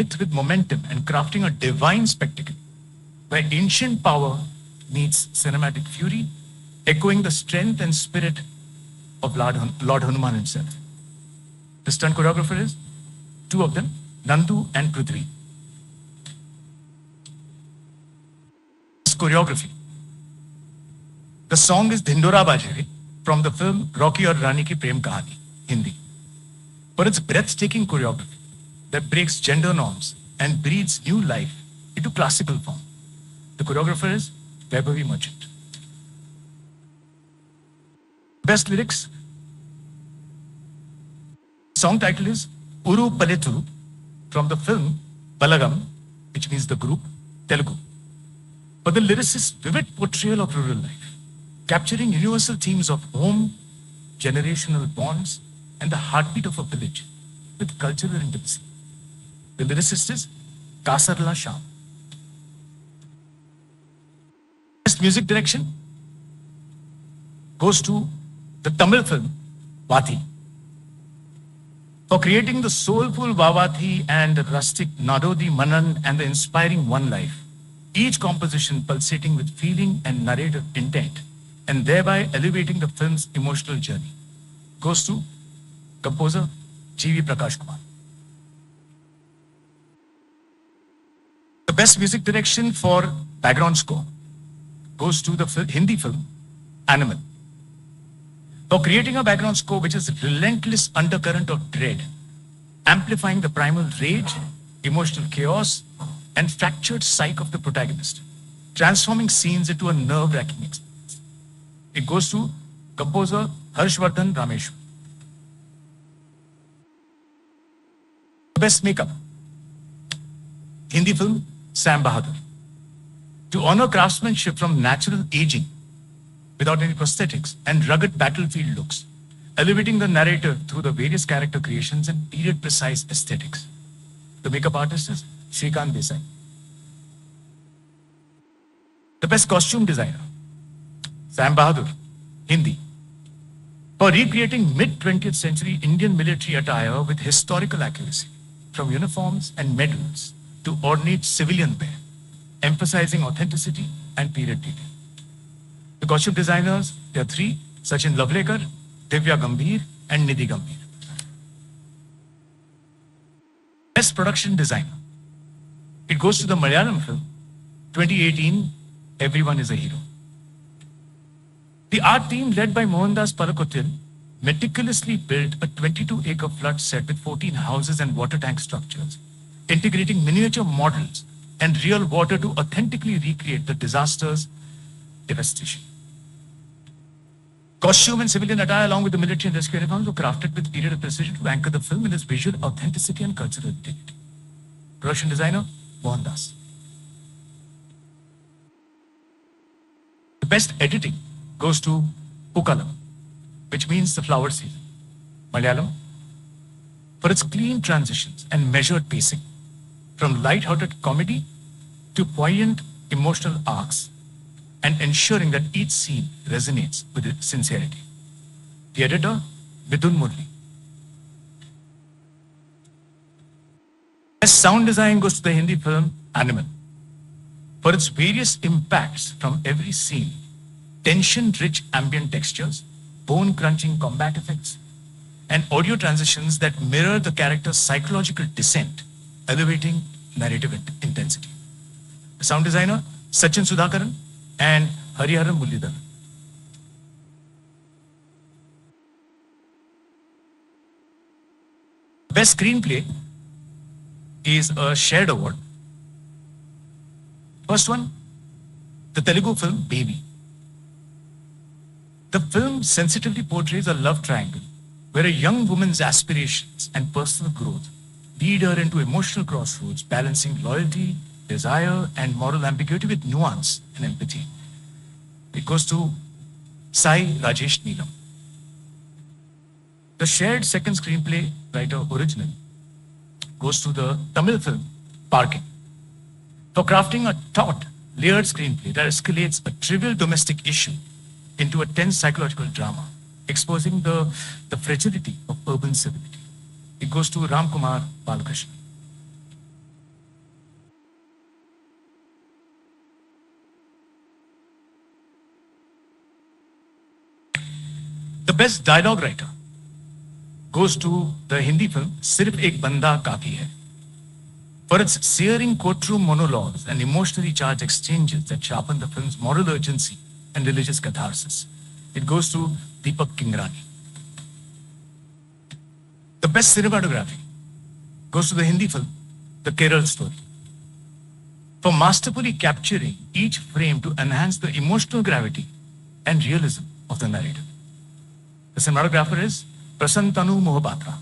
strength with momentum and crafting a divine spectacle where ancient power meets cinematic fury, echoing the strength and spirit of Lord Hanuman himself. The stunt choreographer is two of them, Nandu and Prithvi. Choreography. The song is Dhindora Bajere from the film Rocky Aur Rani Ki Prem Kahani, Hindi. But it's breathtaking choreography that breaks gender norms and breathes new life into classical form. The choreographer is Vaibhavi Merchant. Best lyrics. Song title is Uru Paleturu from the film Balagam, which means the group, Telugu. But the lyricist's vivid portrayal of rural life, capturing universal themes of home, generational bonds, and the heartbeat of a village with cultural intimacy. The lyricist is Kasarla Sham. Best music direction goes to the Tamil film Vathi. For creating the soulful Vavathi and the rustic Nadodi Manan and the inspiring One Life, each composition pulsating with feeling and narrative intent, and thereby elevating the film's emotional journey, goes to composer G.V. Prakash Kumar. The best music direction for background score goes to the Hindi film Animal. For creating a background score which is relentless undercurrent of dread, amplifying the primal rage, emotional chaos, and fractured psyche of the protagonist, transforming scenes into a nerve-wracking experience. It goes to composer Harshvardhan Rameshwar. Best makeup. Hindi film Sam Bahadur. To honor craftsmanship from natural aging without any prosthetics and rugged battlefield looks, elevating the narrative through the various character creations and period-precise aesthetics. The makeup artist is Shrikant Desai. The best costume designer, Sam Bahadur, Hindi. For recreating mid-20th century Indian military attire with historical accuracy, from uniforms and medals to ornate civilian wear, emphasizing authenticity and period detail. The costume designers, there are three, Sachin Lavlekar, Divya Gambhir, and Nidhi Gambhir. Best production designer. It goes to the Malayalam film 2018, Everyone is a Hero. The art team led by Mohandas Palakottil meticulously built a 22-acre flood set with 14 houses and water tank structures, integrating miniature models and real water to authentically recreate the disaster's devastation. Costume and civilian attire along with the military and rescue uniforms were crafted with period of precision to anchor the film in its visual authenticity and cultural integrity. Production designer, Mohandas. The best editing goes to Pukalam, which means the flower season. Malayalam, for its clean transitions and measured pacing, from light-hearted comedy to poignant emotional arcs, and ensuring that each scene resonates with its sincerity. The editor, Midun Murli. Best sound design goes to the Hindi film Animal. For its various impacts from every scene, tension-rich ambient textures, bone-crunching combat effects, and audio transitions that mirror the character's psychological descent, elevating narrative intensity. The sound designer, Sachin Sudhakaran and Hariharan Mullidhar. Best screenplay is a shared award. First one, the Telugu film Baby. The film sensitively portrays a love triangle where a young woman's aspirations and personal growth lead her into emotional crossroads, balancing loyalty, desire, and moral ambiguity with nuance and empathy. It goes to Sai Rajesh Neelam. The shared second screenplay writer original goes to the Tamil film Parking. For crafting a taut, layered screenplay that escalates a trivial domestic issue into a tense psychological drama, exposing the fragility of urban civility. It goes to Ram Kumar Balakrishnan. The best dialogue writer goes to the Hindi film Sirf Ek Banda Kafi Hai. For its searing courtroom monologues and emotionally charged exchanges that sharpen the film's moral urgency and religious catharsis, it goes to Deepak Kingrani. The best cinematography goes to the Hindi film The Kerala Story, for masterfully capturing each frame to enhance the emotional gravity and realism of the narrative. The cinematographer is Prasantanu Mohapatra.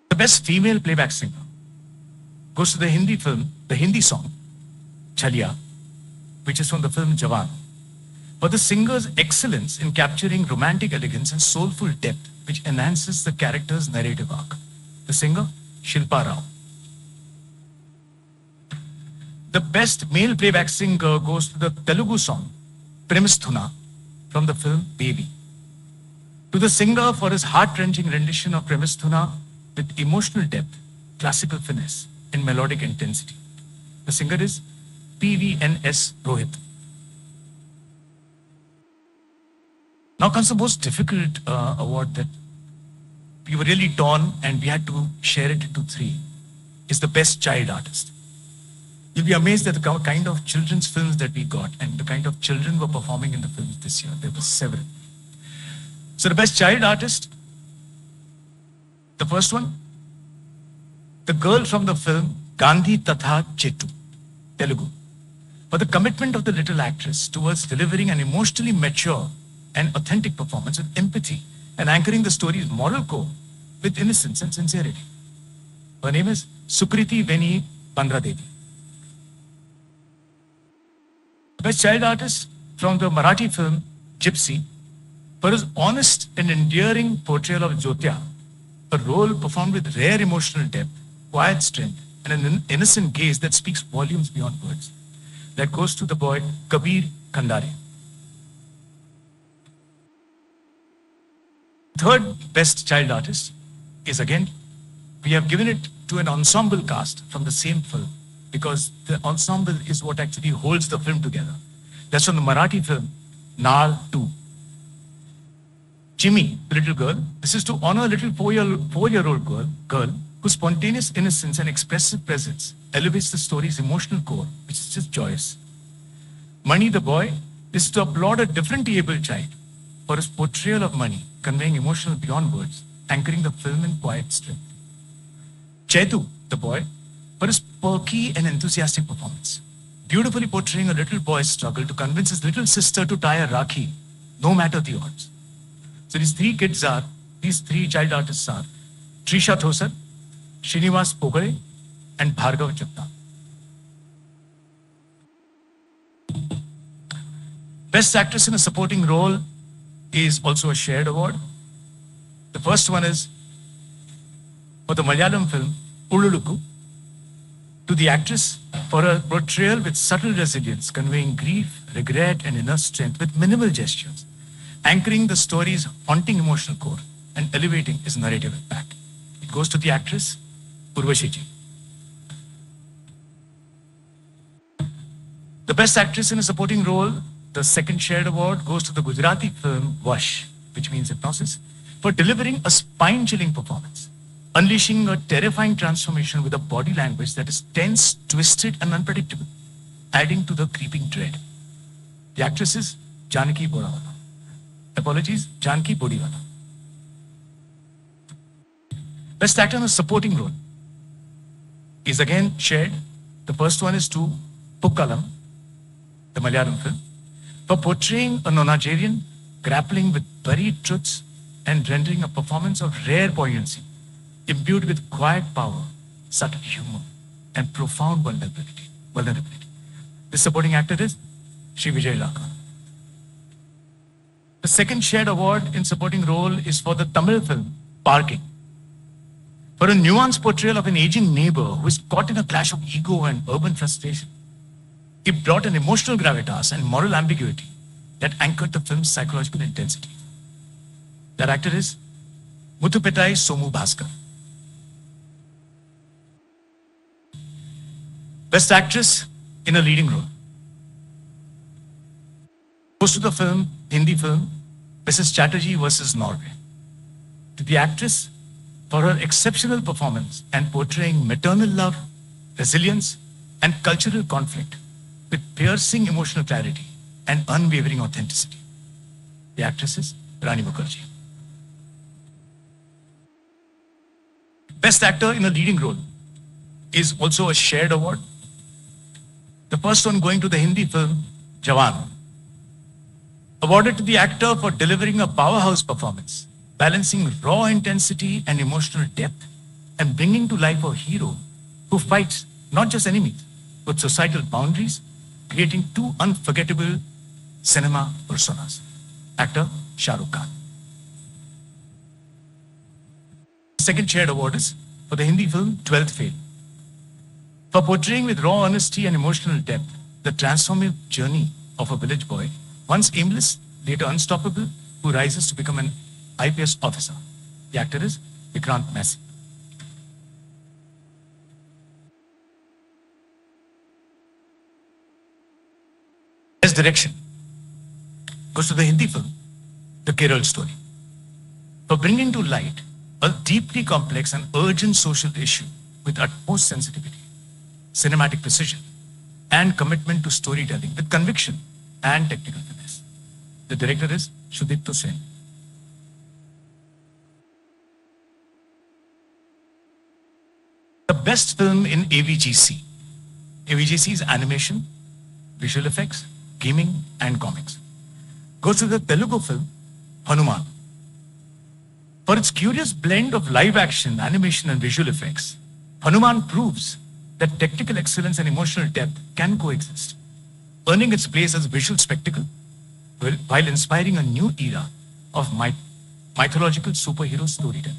The best female playback singer goes to the Hindi song Chaliya, which is from the film Jawan, for the singer's excellence in capturing romantic elegance and soulful depth, which enhances the character's narrative arc. The singer, Shilpa Rao. The best male playback singer goes to the Telugu song Premisthuna from the film Baby. To the singer for his heart-wrenching rendition of Premisthuna with emotional depth, classical finesse, and melodic intensity. The singer is PVNS Rohit. Now comes the most difficult award that we were really torn and we had to share it into three. Is the best child artist. You'll be amazed at the kind of children's films that we got and the kind of children who were performing in the films this year. There were several. So the best child artist, the first one, the girl from the film Gandhi Tatha Chetu, Telugu, for the commitment of the little actress towards delivering an emotionally mature and authentic performance with empathy and anchoring the story's moral core with innocence and sincerity. Her name is Sukriti Veni Bandradevi. Best child artist from the Marathi film Gypsy for his honest and endearing portrayal of Jyotya, a role performed with rare emotional depth, quiet strength, and an innocent gaze that speaks volumes beyond words. That goes to the boy Kabir Khandare. Third best child artist is again, we have given it to an ensemble cast from the same film because the ensemble is what actually holds the film together. That's from the Marathi film Naal 2. Jimmy, the little girl, this is to honor a little four-year-old girl whose spontaneous innocence and expressive presence elevates the story's emotional core, which is just joyous. Mani, the boy, this is to applaud a differently abled child for his portrayal of money, conveying emotional beyond words, anchoring the film in quiet strength. Chetu, the boy, for his perky and enthusiastic performance, beautifully portraying a little boy's struggle to convince his little sister to tie a rakhi, no matter the odds. So these three child artists are Trisha Thosar, Srinivas Pogare, and Bhargav Jagtap. Best actress in a supporting role is also a shared award. The first one is for the Malayalam film Ululuku, to the actress for her portrayal with subtle resilience, conveying grief, regret, and inner strength with minimal gestures, anchoring the story's haunting emotional core and elevating its narrative impact. It goes to the actress Urvashi ji. The best actress in a supporting role, the second shared award, goes to the Gujarati film Vash, which means hypnosis, for delivering a spine-chilling performance, unleashing a terrifying transformation with a body language that is tense, twisted, and unpredictable, adding to the creeping dread. The actress is Janaki Bodawala. Apologies, Janaki Bodiwala. Best actor in a supporting role is again shared. The first one is to Pukkalam, the Malayalam film, for portraying a nonagerian grappling with buried truths and rendering a performance of rare poignancy, imbued with quiet power, subtle humor, and profound vulnerability. The supporting actor is Sri Vijay Laka. The second shared award in supporting role is for the Tamil film Parking, for a nuanced portrayal of an aging neighbor who is caught in a clash of ego and urban frustration. It brought an emotional gravitas and moral ambiguity that anchored the film's psychological intensity. That actor is Muthupettai Somu Bhaskar. Best actress in a leading role. Goes to the film, Hindi film, Mrs. Chatterjee versus Norway. To the actress for her exceptional performance and portraying maternal love, resilience, and cultural conflict with piercing emotional clarity and unwavering authenticity. The actress is Rani Mukherjee. Best actor in a leading role is also a shared award. The first one going to the Hindi film Jawan, awarded to the actor for delivering a powerhouse performance, balancing raw intensity and emotional depth, and bringing to life a hero who fights not just enemies, but societal boundaries, creating two unforgettable cinema personas. Actor Shah Rukh Khan. Second shared award is for the Hindi film 12th Fail, for portraying with raw honesty and emotional depth the transformative journey of a village boy, once aimless, later unstoppable, who rises to become an IPS officer. The actor is Vikrant Massey. Best direction goes to the Hindi film The Kerala Story, for bringing to light a deeply complex and urgent social issue with utmost sensitivity, cinematic precision, and commitment to storytelling with conviction and technical finesse. The director is Sudipto Sen. The best film in AVGC. AVGC is animation, visual effects, gaming, and comics. Goes to the Telugu film Hanuman. For its curious blend of live action, animation, and visual effects, Hanuman proves that technical excellence and emotional depth can coexist, earning its place as a visual spectacle while inspiring a new era of mythological superhero storytelling.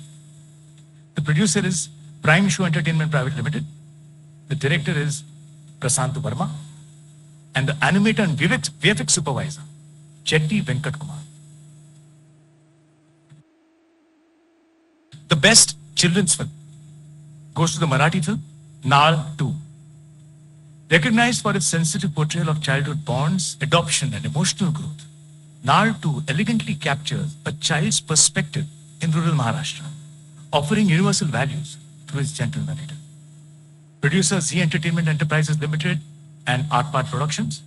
The producer is Prime Show Entertainment Private Limited. The director is Prasant Verma. And the animator and VFX supervisor, Chetty Venkat Kumar. The best children's film goes to the Marathi film Naal 2. Recognized for its sensitive portrayal of childhood bonds, adoption, and emotional growth, Naal 2 elegantly captures a child's perspective in rural Maharashtra, offering universal values through its gentle narrative. Producer Z Entertainment Enterprises Limited and Artpart Productions.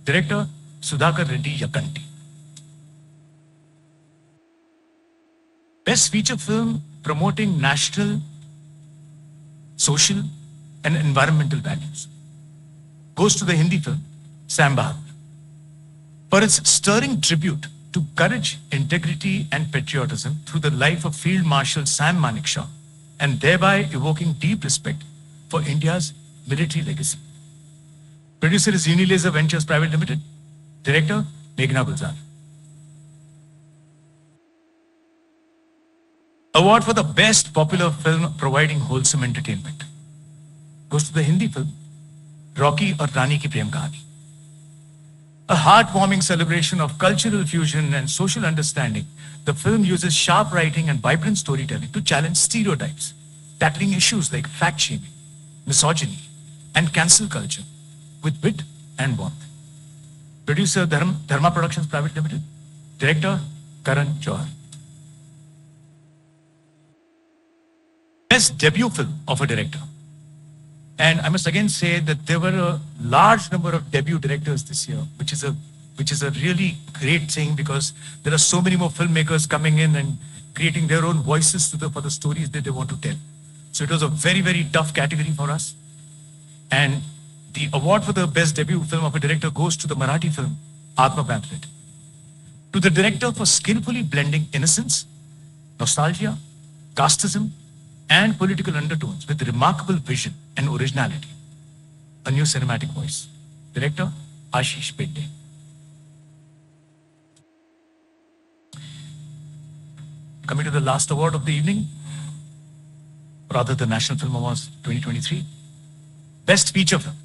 Director Sudhakar Reddy Yakanti. Best feature film promoting national, social, and environmental values goes to the Hindi film Sam Bahadur, for its stirring tribute to courage, integrity, and patriotism through the life of Field Marshal Sam Manekshaw, and thereby evoking deep respect for India's military legacy. Producer is Unilaser Ventures Private Limited. Director Meghna Gulzar. Award for the best popular film providing wholesome entertainment goes to the Hindi film Rocky or Rani Ki Prem Kahani. A heartwarming celebration of cultural fusion and social understanding, the film uses sharp writing and vibrant storytelling to challenge stereotypes, tackling issues like fact-shaming, misogyny, and cancel culture with wit and warmth. Producer Dharma Productions Private Limited. Director Karan Johar. Best debut film of a director. And I must again say that there were a large number of debut directors this year, which is a really great thing, because there are so many more filmmakers coming in and creating their own voices for the stories that they want to tell. So it was a very, very tough category for us. And the award for the best debut film of a director goes to the Marathi film Atma Pamphlet. To the director for skillfully blending innocence, nostalgia, casteism, and political undertones with remarkable vision and originality. A new cinematic voice. Director Ashish Pedde. Coming to the last award of the evening, rather the National Film Awards 2023. Best feature film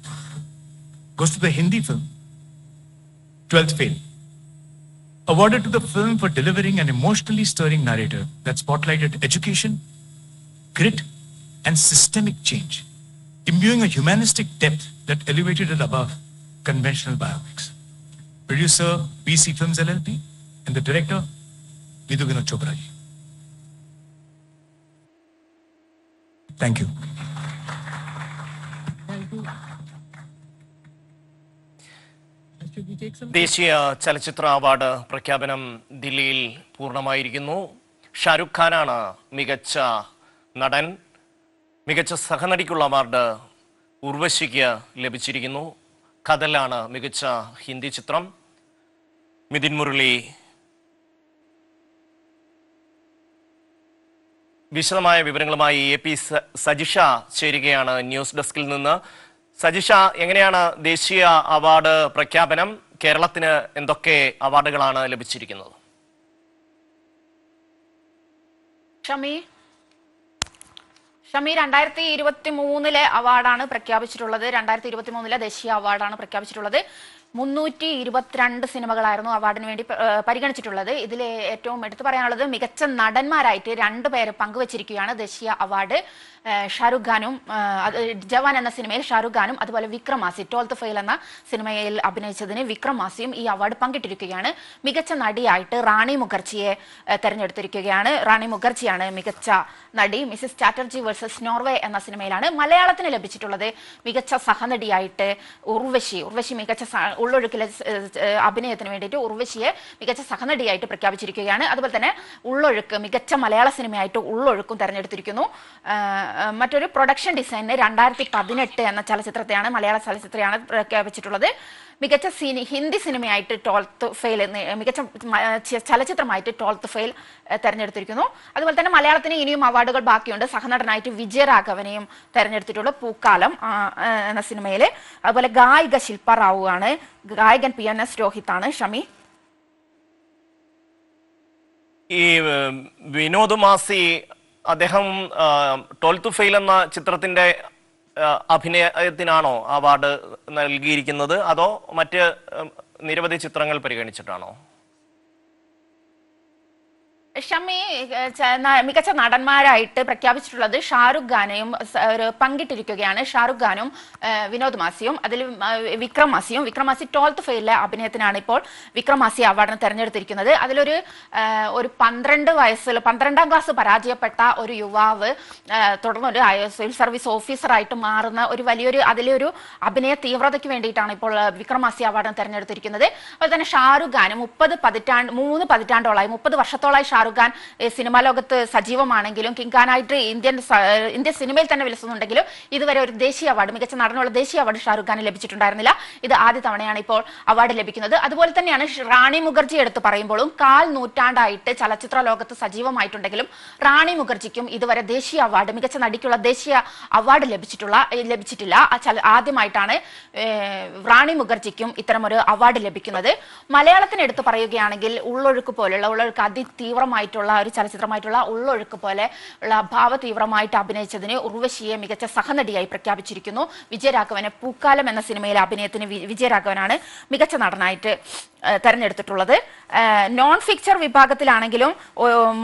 goes to the Hindi film 12th Fail. Awarded to the film for delivering an emotionally stirring narrative that spotlighted education, grit, and systemic change, imbuing a humanistic depth that elevated it above conventional biopics. producer BC Films LLP, and the director Vidhu Vinod Chopra ji. Thank you. ദേശീയ ചലച്ചിത്ര award പ്രഖ്യാപനം ദില്ലിയിൽ പൂർണ്ണമായിരിക്കുന്നു. ഷാരൂഖ് ഖാനാണ് മികച്ച നടൻ. മികച്ച സഹനടിക്കുള്ള award ഉർവശിക്ക് ലഭിച്ചിരിക്കുന്നു. കഥലാണ് മികച്ച ഹിന്ദി ചിത്രം. മിഥുൻ മുരളി വിശദമായ വിവരങ്ങളുമായി AP സജിഷ ചേരുകയാണ് ന്യൂസ് ഡെസ്കിൽ നിന്ന്. സജിഷ, എങ്ങനെയാണ് ദേശീയ അവാർഡ് പ്രഖ്യാപനം? കേരളത്തിന് എന്തൊക്കെ അവാർഡുകളാണ് ലഭിച്ചിരിക്കുന്നത്? ഷമി 2023 അവാർഡാണ് പ്രഖ്യാപിച്ചിട്ടുള്ളത്. 2023 ദേശീയ അവാർഡാണ് പ്രഖ്യാപിച്ചിട്ടുള്ളത്. 322 സിനിമകളായിരുന്നു അവാർഡിന് വേണ്ടി പരിഗണിച്ചിട്ടുള്ളത്. ഇതിൽ ഏറ്റവും എടുത്തു പറയാനുള്ളത് മികച്ച നടന്മാരായിട്ട് 2 പേര് പങ്കുവച്ചിരിക്കുകയാണ് ദേശീയ അവാർഡ്. ഷാരൂഖ് ഖാനും ജവാൻ എന്ന സിനിമയിൽ ഷാരൂഖ് ഖാനും അതുപോലെ വിക്രം മാസി 12th ഫെയിൽ എന്ന സിനിമയിൽ അഭിനയിച്ചതിന് വിക്രം മാസിയും ഈ അവാർഡ് പങ്കിട്ടിരിക്കുകയാണ്. മികച്ച നടിയായിട്ട് റാണി മുഖർജിയെ തെരഞ്ഞെടുത്തിരിക്കുകയാണ്. റാണി മുഖർജിയാണ് മികച്ച നടി. മിസസ് ചാറ്റർജി വേഴ്സസ് നോർവേ എന്ന സിനിമയിലാണ്. മലയാളത്തിന് ലഭിച്ചിട്ടുള്ളത് മികച്ച സഹനടിയായിട്ട് ഉർവശി മികച്ച ഉള്ളൊഴുക്കിലെ അഭിനയത്തിന് വേണ്ടിയിട്ട് ഉർവശിയെ മികച്ച സഹനടിയായിട്ട് പ്രഖ്യാപിച്ചിരിക്കുകയാണ്. അതുപോലെ തന്നെ ഉള്ളൊഴുക്ക് മികച്ച മലയാള സിനിമയായിട്ട് ഉള്ളൊഴുക്കും തെരഞ്ഞെടുത്തിരിക്കുന്നു. മറ്റൊരു പ്രൊഡക്ഷൻ ഡിസൈനിന് 2018 എന്ന ചലച്ചിത്രത്തെയാണ് മലയാള ചലച്ചിത്രമാണ് പ്രഖ്യാപിച്ചിട്ടുള്ളത്. മികച്ച ഹിന്ദി സിനിമയായിട്ട് 12th ഫെയിൽ മികച്ച ചലച്ചിത്രമായിട്ട് 12th ഫെയിൽ തെരഞ്ഞെടുത്തിരിക്കുന്നു. അതുപോലെ തന്നെ മലയാളത്തിന് ഇനിയും അവാർഡുകൾ ബാക്കിയുണ്ട്. സഹനടനായിട്ട് വിജയരാഘവനെയും തെരഞ്ഞെടുത്തിട്ടുള്ള പൂക്കാലം എന്ന സിനിമയിൽ. അതുപോലെ ഗായിക ശില്പ റാവു ആണ്. ഗായകൻ PNS രോഹിത്താണ്. ഷമി, ഈ വിനോദ് മാസി അദ്ദേഹം 12th ഫെയിൽ എന്ന ചിത്രത്തിന്റെ അഭിനയത്തിനാണോ അവാർഡ് നൽകിയിരിക്കുന്നത്, അതോ മറ്റ് നിരവധി ചിത്രങ്ങൾ പരിഗണിച്ചിട്ടാണോ? ഷമി, മികച്ച നടന്മാരായിട്ട് പ്രഖ്യാപിച്ചിട്ടുള്ളത് ഷാരൂഖ് ഖാനെയും പങ്കിട്ടിരിക്കുകയാണ്. ഷാരൂഖ് ഖാനും വിനോദ് മാസിയും. അതിൽ വിക്രം മാസി 12th ഫെയിലിലെ അഭിനയത്തിനാണ് ഇപ്പോൾ വിക്രം മാസി അവാർഡിന് തെരഞ്ഞെടുത്തിരിക്കുന്നത്. അതിലൊരു 12 വയസ്സിൽ 12ാം ക്ലാസ് പരാജയപ്പെട്ട ഒരു യുവാവ് തുടർന്ന് ഒരു സിവിൽ സർവീസ് ഓഫീസറായിട്ട് മാറുന്ന ഒരു വലിയൊരു അതിലൊരു അഭിനയ തീവ്രതയ്ക്ക് വേണ്ടിയിട്ടാണ് ഇപ്പോൾ വിക്രം മാസി അവാർഡിന് തെരഞ്ഞെടുത്തിരിക്കുന്നത്. അതുപോലെ തന്നെ ഷാരൂഖ് ഖാനും 3 പതിറ്റാണ്ടോളായി 30 വർഷത്തോളായി ഷാരൂഖ് ഖാൻ സിനിമാ ലോകത്ത് സജീവമാണെങ്കിലും കിങ്കാനായിട്ട് ഇന്ത്യൻ സിനിമയിൽ തന്നെ വിലസുന്നുണ്ടെങ്കിലും ഇതുവരെ ഒരു ദേശീയ അവാർഡ് മികച്ച നടനുള്ള ദേശീയ അവാർഡ് ഷാരൂഖ് ഖാന് ലഭിച്ചിട്ടുണ്ടായിരുന്നില്ല. ഇത് ആദ്യ തവണയാണ് ഇപ്പോൾ അവാർഡ് ലഭിക്കുന്നത്. അതുപോലെ തന്നെയാണ് റാണി മുഖർജി എടുത്ത് പറയുമ്പോഴും 1/4 നൂറ്റാണ്ടായിട്ട് ചലച്ചിത്ര ലോകത്ത് സജീവമായിട്ടുണ്ടെങ്കിലും റാണി മുഖർജിക്കും ഇതുവരെ ദേശീയ അവാർഡ് മികച്ച നടിക്കുള്ള ദേശീയ അവാർഡ് ലഭിച്ചിട്ടില്ല. ആദ്യമായിട്ടാണ് റാണി മുഖർജിക്കും ഇത്തരമൊരു അവാർഡ് ലഭിക്കുന്നത്. മലയാളത്തിന് എടുത്ത് പറയുകയാണെങ്കിൽ ഉള്ളൊഴുക്ക് അതിതീവ്രമായിട്ടുള്ള ഒരു ചലച്ചിത്രമായിട്ടുള്ള ഉള്ളൊഴുക്ക് പോലെ ഉള്ള ഭാവതീവ്രമായിട്ട് അഭിനയിച്ചതിന് ഉർവശിയെ മികച്ച സഹനടിയായി പ്രഖ്യാപിച്ചിരിക്കുന്നു. വിജയരാഘവനെ പൂക്കാലം എന്ന സിനിമയിലെ അഭിനയത്തിന് വിജയരാഘവനാണ് മികച്ച നടനായിട്ട് തെരഞ്ഞെടുത്തിട്ടുള്ളത്. നോൺ ഫിക്ചർ വിഭാഗത്തിലാണെങ്കിലും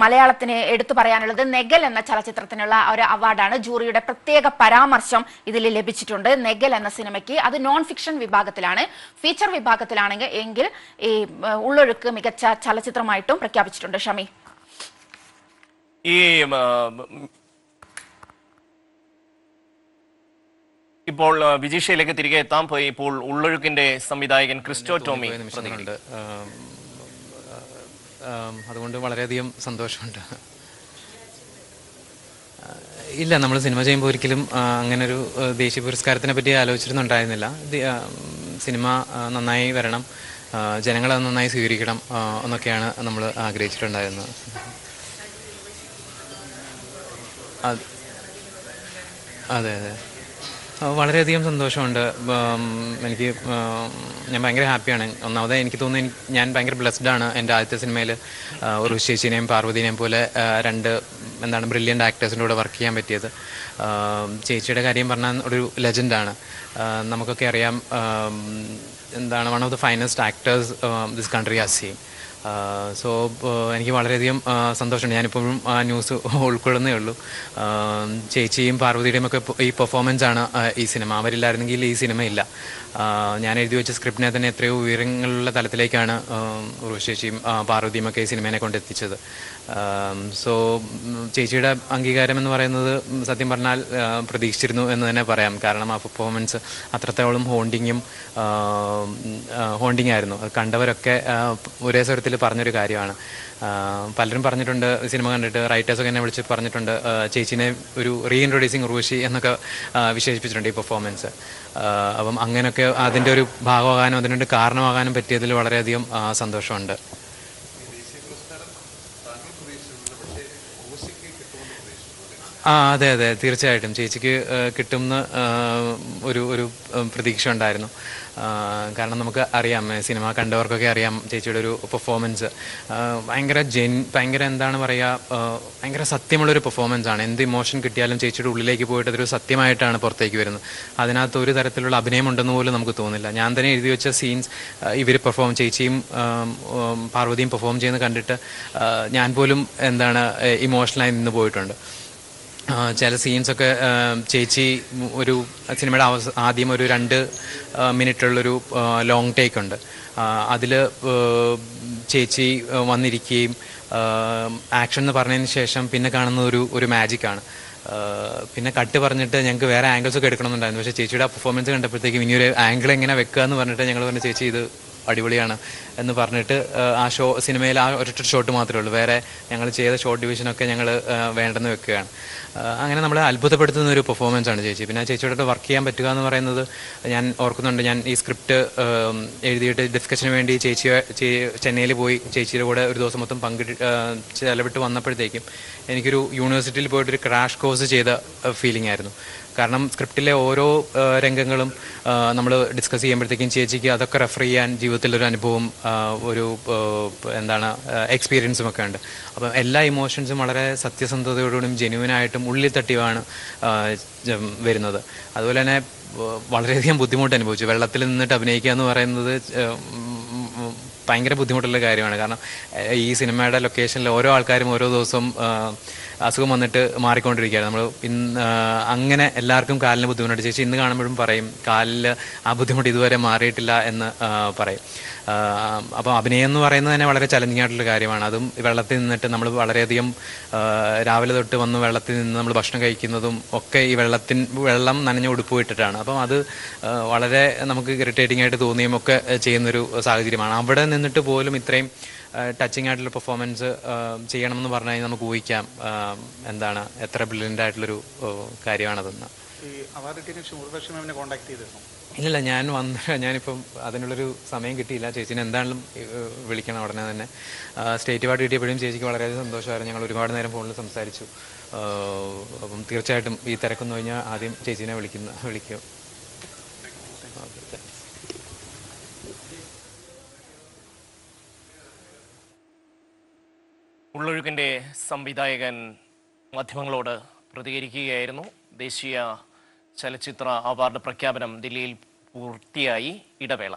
മലയാളത്തിന് എടുത്തു പറയാനുള്ളത് നെഗൽ എന്ന ചലച്ചിത്രത്തിനുള്ള ഒരു അവാർഡാണ്. ജൂറിയുടെ പ്രത്യേക പരാമർശം ഇതിൽ ലഭിച്ചിട്ടുണ്ട് നെഗൽ എന്ന സിനിമയ്ക്ക്. അത് നോൺ ഫിക്ഷൻ വിഭാഗത്തിലാണ്. ഫീച്ചർ വിഭാഗത്തിലാണെങ്കിൽ ഈ ഉള്ളൊഴുക്ക് മികച്ച ചലച്ചിത്രമായിട്ടും പ്രഖ്യാപിച്ചിട്ടുണ്ട്. ഷമി, ഈ ഇപ്പോൾ വിജീഷയിലേക്ക് തിരികെ എത്താം. ഇപ്പോൾ ഉള്ളൊഴുക്കിന്റെ സംവിധായകൻ ക്രിസ്റ്റോ ടോമി നിമിഷങ്ങളുണ്ട്. അതുകൊണ്ട് വളരെയധികം സന്തോഷമുണ്ട്. ഇല്ല, നമ്മൾ സിനിമ ചെയ്യുമ്പോൾ ഒരിക്കലും അങ്ങനൊരു ദേശീയ പുരസ്കാരത്തിനെ പറ്റി ആലോചിച്ചിരുന്നുണ്ടായിരുന്നില്ല. സിനിമ നന്നായി വരണം, ജനങ്ങളത് നന്നായി സ്വീകരിക്കണം എന്നൊക്കെയാണ് നമ്മൾ ആഗ്രഹിച്ചിട്ടുണ്ടായിരുന്നത്. അതെ അതെ, വളരെയധികം സന്തോഷമുണ്ട്. എനിക്ക് ഞാൻ ഭയങ്കര ഹാപ്പിയാണ്. ഒന്നാമത് എനിക്ക് തോന്നുന്നു ഞാൻ ഭയങ്കര ബ്ലെസ്ഡാണ്. എൻ്റെ ആദ്യത്തെ സിനിമയിൽ ഉർവശി ചേച്ചിനെയും പാർവതിനെയും പോലെ 2 ബ്രില്യൻ്റ് ആക്ടേഴ്സിൻ്റെ കൂടെ വർക്ക് ചെയ്യാൻ പറ്റിയത്. ചേച്ചിയുടെ കാര്യം പറഞ്ഞാൽ ഒരു ലെജൻഡാണ്. നമുക്കൊക്കെ അറിയാം, one of the finest actors this country has seen. So എനിക്ക് വളരെയധികം സന്തോഷമുണ്ട്. ഞാനിപ്പോഴും ആ ന്യൂസ് ഉൾക്കൊള്ളുന്നേ ഉള്ളൂ. ചേച്ചിയും പാർവതിയുടെയും ഒക്കെ ഈ പെർഫോമൻസാണ് ഈ സിനിമ. അവരില്ലായിരുന്നെങ്കിൽ ഈ സിനിമ ഇല്ല. ഞാൻ എഴുതി വെച്ച സ്ക്രിപ്റ്റിനെ തന്നെ എത്രയോ ഉയരങ്ങളുള്ള തലത്തിലേക്കാണ് ഉർവശേഷിയും പാർവതിയും ഒക്കെ ഈ സിനിമേനെ കൊണ്ടെത്തിച്ചത്. സോ ചേച്ചിയുടെ അംഗീകാരം എന്ന് പറയുന്നത് സത്യം പറഞ്ഞാൽ പ്രതീക്ഷിച്ചിരുന്നു എന്ന് തന്നെ പറയാം. കാരണം ആ പെർഫോമൻസ് അത്രത്തോളം ഹോണ്ടിങ് ആയിരുന്നു. അത് കണ്ടവരൊക്കെ ഒരേ സ്വരത്തിൽ പറഞ്ഞൊരു കാര്യമാണ്. പലരും പറഞ്ഞിട്ടുണ്ട്, സിനിമ കണ്ടിട്ട് റൈറ്റേഴ്സൊക്കെ എന്നെ വിളിച്ച് പറഞ്ഞിട്ടുണ്ട്, ചേച്ചിനെ ഒരു റീഇൻട്രൊഡ്യൂസിങ് ഉർവശി എന്നൊക്കെ വിശേഷിപ്പിച്ചിട്ടുണ്ട് ഈ പെർഫോമൻസ്. അപ്പം അങ്ങനെയൊക്കെ അതിൻ്റെ ഒരു ഭാഗമാകാനും അതിനൊരു കാരണമാകാനും പറ്റിയതിൽ വളരെയധികം സന്തോഷമുണ്ട്. അതെ അതെ, തീർച്ചയായിട്ടും ചേച്ചിക്ക് കിട്ടുമെന്ന് ഒരു പ്രതീക്ഷ ഉണ്ടായിരുന്നു. കാരണം നമുക്ക് അറിയാം, സിനിമ കണ്ടവർക്കൊക്കെ അറിയാം ചേച്ചിയുടെ ഒരു പെർഫോമൻസ് ഭയങ്കര എന്താണ് പറയുക, ഭയങ്കര സത്യമുള്ളൊരു പെർഫോമൻസാണ്. എന്ത് ഇമോഷൻ കിട്ടിയാലും ചേച്ചിയുടെ ഉള്ളിലേക്ക് പോയിട്ട് അതൊരു സത്യമായിട്ടാണ് പുറത്തേക്ക് വരുന്നത്. അതിനകത്ത് ഒരു തരത്തിലുള്ള അഭിനയം ഉണ്ടെന്ന് പോലും നമുക്ക് തോന്നില്ല. ഞാൻ തന്നെ എഴുതി വെച്ച സീൻസ് ഇവർ ചേച്ചിയും പാർവതിയും പെർഫോം ചെയ്യുന്നത് കണ്ടിട്ട് ഞാൻ പോലും ഇമോഷണലായി നിന്ന് പോയിട്ടുണ്ട്. ചില സീൻസൊക്കെ ചേച്ചി ഒരു സിനിമയുടെ ആദ്യം ഒരു 2 മിനിറ്റുള്ളൊരു ലോങ് ടേക്ക് ഉണ്ട്. അതിൽ ചേച്ചി വന്നിരിക്കുകയും ആക്ഷൻ എന്ന് പറഞ്ഞതിന് ശേഷം പിന്നെ കാണുന്ന ഒരു മാജിക്കാണ്. പിന്നെ കട്ട് പറഞ്ഞിട്ട് ഞങ്ങൾക്ക് വേറെ ആംഗിൾസൊക്കെ എടുക്കണമെന്നുണ്ടായിരുന്നു. പക്ഷേ ചേച്ചിയുടെ ആ പെർഫോമൻസ് കണ്ടപ്പോഴത്തേക്കും ഇനിയൊരു ആംഗിൾ എങ്ങനെ വെക്കുക എന്ന് പറഞ്ഞിട്ട് ഞങ്ങൾ പറഞ്ഞു, ചേച്ചി ഇത് അടിപൊളിയാണ് എന്ന് പറഞ്ഞിട്ട് ആ സിനിമയിൽ ആ ഒരൊറ്റ ഷോട്ട് മാത്രമേ ഉള്ളൂ. വേറെ ഞങ്ങൾ ചെയ്ത ഷോട്ട് ഡിവിഷനൊക്കെ ഞങ്ങൾ വേണ്ടെന്ന് വെക്കുകയാണ്. അങ്ങനെ നമ്മളെ അത്ഭുതപ്പെടുത്തുന്ന ഒരു പെർഫോമൻസാണ് ചേച്ചി. പിന്നെ ചേച്ചിയോട് വർക്ക് ചെയ്യാൻ പറ്റുക എന്ന് പറയുന്നത് ഞാൻ ഓർക്കുന്നുണ്ട്. ഞാൻ ഈ സ്ക്രിപ്റ്റ് എഴുതിയിട്ട് ഡിസ്കഷന് വേണ്ടി ചെന്നൈയിൽ പോയി ചേച്ചിയുടെ കൂടെ ഒരു ദിവസം മൊത്തം ചെലവിട്ട് വന്നപ്പോഴത്തേക്കും എനിക്കൊരു യൂണിവേഴ്സിറ്റിയിൽ പോയിട്ടൊരു ക്രാഷ് കോഴ്സ് ചെയ്ത ഫീലിംഗ് ആയിരുന്നു. കാരണം സ്ക്രിപ്റ്റിലെ ഓരോ രംഗങ്ങളും നമ്മൾ ഡിസ്കസ് ചെയ്യുമ്പോഴത്തേക്കും ചേച്ചിക്ക് അതൊക്കെ റെഫർ ചെയ്യാൻ ജീവിതത്തിലൊരു അനുഭവം, ഒരു എക്സ്പീരിയൻസും ഒക്കെ ഉണ്ട്. അപ്പം എല്ലാ ഇമോഷൻസും വളരെ സത്യസന്ധതയോടും ജെന്യുവനായിട്ടും ഉള്ളിൽ തട്ടിയുമാണ് വരുന്നത്. അതുപോലെ തന്നെ വളരെയധികം ബുദ്ധിമുട്ട് അനുഭവിച്ചു. വെള്ളത്തിൽ നിന്നിട്ട് അഭിനയിക്കുക എന്ന് പറയുന്നത് ഭയങ്കര ബുദ്ധിമുട്ടുള്ള കാര്യമാണ്. കാരണം ഈ സിനിമയുടെ ലൊക്കേഷനിൽ ഓരോ ആൾക്കാരും ഓരോ ദിവസവും അസുഖം വന്നിട്ട് മാറിക്കൊണ്ടിരിക്കുകയാണ്. നമ്മൾ അങ്ങനെ എല്ലാവർക്കും കാലിന് ബുദ്ധിമുട്ടുണ്ട്. ചേച്ചി ഇന്ന് കാണുമ്പോഴും പറയും കാലിൽ ആ ബുദ്ധിമുട്ട് ഇതുവരെ മാറിയിട്ടില്ല എന്ന് പറയും. അപ്പോൾ അഭിനയം എന്ന് പറയുന്നത് തന്നെ വളരെ ചലഞ്ചിങ് ആയിട്ടുള്ള കാര്യമാണ്. അതും വെള്ളത്തിൽ നിന്നിട്ട് നമ്മൾ വളരെയധികം രാവിലെ തൊട്ട് വന്ന് വെള്ളത്തിൽ നിന്ന് നമ്മൾ ഭക്ഷണം കഴിക്കുന്നതും ഒക്കെ ഈ വെള്ളം നനഞ്ഞ ഉടുപ്പ് ഇട്ടിട്ടാണ്. അപ്പം അത് വളരെ നമുക്ക് ഇറിറ്റേറ്റിംഗ് ആയിട്ട് തോന്നുകയും ഒക്കെ ചെയ്യുന്നൊരു സാഹചര്യമാണ്. അവിടെ നിന്നിട്ട് പോലും ഇത്രയും ടച്ചിങ് ആയിട്ടുള്ള പെർഫോമൻസ് ചെയ്യണമെന്ന് പറഞ്ഞു കഴിഞ്ഞാൽ നമുക്ക് ഊഹിക്കാം എത്ര ബ്രില്യൻ്റ് ആയിട്ടുള്ളൊരു കാര്യമാണതെന്ന്. ഇല്ല, ഞാനിപ്പം അതിനുള്ളൊരു സമയം കിട്ടിയില്ല. ചേച്ചിനെ എന്തായാലും വിളിക്കണം ഉടനെ തന്നെ. സ്റ്റേറ്റ് അവാർഡ് കിട്ടിയപ്പോഴും ചേച്ചിക്ക് വളരെയധികം സന്തോഷമായിരുന്നു. ഞങ്ങൾ ഒരുപാട് നേരം ഫോണിൽ സംസാരിച്ചു. അപ്പം തീർച്ചയായിട്ടും ഈ തിരക്കെന്ന് കഴിഞ്ഞാൽ ആദ്യം ചേച്ചീനെ വിളിക്കും. ഉള്ളൊഴുക്കിൻ്റെ സംവിധായകൻ മാധ്യമങ്ങളോട് പ്രതികരിക്കുകയായിരുന്നു. ദേശീയ ചലച്ചിത്ര അവാർഡ് പ്രഖ്യാപനം ദില്ലിയിൽ പൂർത്തിയായി. ഇടവേള.